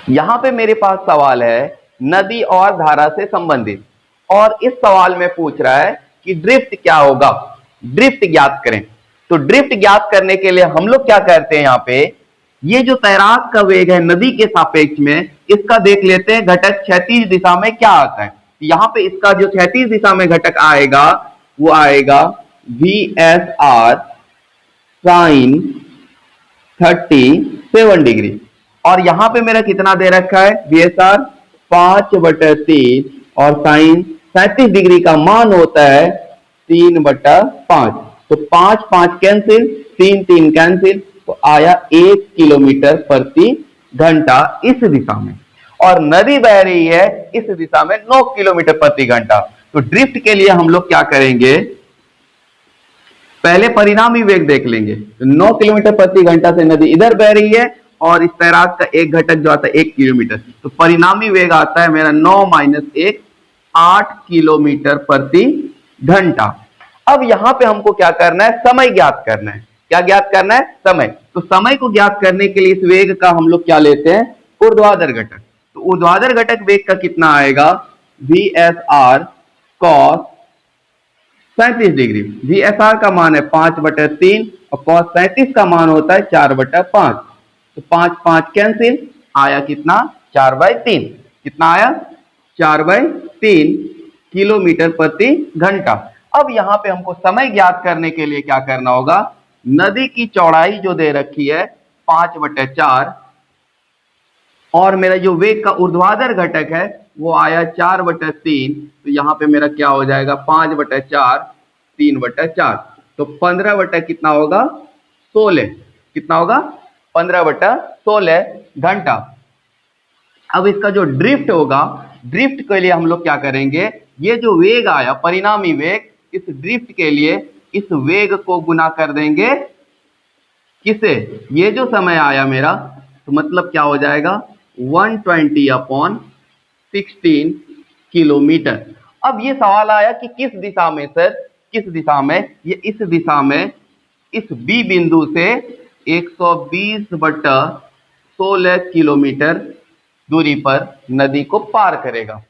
यहां पे मेरे पास सवाल है नदी और धारा से संबंधित, और इस सवाल में पूछ रहा है कि ड्रिफ्ट क्या होगा, ड्रिफ्ट ज्ञात करें। तो ड्रिफ्ट ज्ञात करने के लिए हम लोग क्या करते हैं, यहां पे ये जो तैराक का वेग है नदी के सापेक्ष में, इसका देख लेते हैं घटक क्षैतिज दिशा में क्या आता है। यहां पे इसका जो क्षैतिज दिशा में घटक आएगा वो आएगा VSR साइन 37 डिग्री। और यहां पे मेरा कितना दे रखा है, VSR 5/3 और साइन 37 डिग्री का मान होता है 3/5। तो 5 5 कैंसिल, 3 3 कैंसिल, तो आया 1 किलोमीटर प्रति घंटा इस दिशा में। और नदी बह रही है इस दिशा में 9 किलोमीटर प्रति घंटा। तो ड्रिफ्ट के लिए हम लोग क्या करेंगे, पहले परिणामी वेग देख लेंगे। तो 9 किलोमीटर प्रति घंटा से नदी इधर बह रही है और इस तैराक का एक घटक जो आता है 1 किलोमीटर, तो परिणामी वेग आता है मेरा 9 - 1 8 किलोमीटर प्रति घंटा। अब यहां पे हमको क्या करना है, समय ज्ञात करना है। क्या ज्ञात करना है, समय। तो समय को ज्ञात करने के लिए इस वेग का हम लोग क्या लेते हैं, ऊर्ध्वाधर घटक। तो ऊर्ध्वाधर घटक वेग का कितना आएगा, VSR cos 37 डिग्री। VSR का मान है 5/3 और cos 37 का मान होता है 4/5। तो 5 5 कैंसिल, आया कितना, 4/3। कितना आया, 4/3 किलोमीटर प्रति घंटा। अब यहां पे हमको समय ज्ञात करने के लिए क्या करना होगा, नदी की चौड़ाई जो दे रखी है 5/4 और मेरा जो वेग का ऊर्ध्वाधर घटक है वो आया 4/3। तो यहां पे मेरा क्या हो जाएगा, 5/4 3/4। तो 15 कितना होगा, 16। कितना होगा, 15/16 घंटा। अब इसका जो ड्रिफ्ट होगा, ड्रिफ्ट के लिए हम लोग क्या करेंगे, ये जो वेग आया परिणामी वेग, इस ड्रिफ्ट के लिए इस वेग को गुना कर देंगे किसे, ये जो समय आया मेरा, तो मतलब क्या हो जाएगा 120/16 किलोमीटर। अब ये सवाल आया कि किस दिशा में सर, किस दिशा में, ये इस दिशा में इस B बिंदु से 120/16 किलोमीटर दूरी पर नदी को पार करेगा।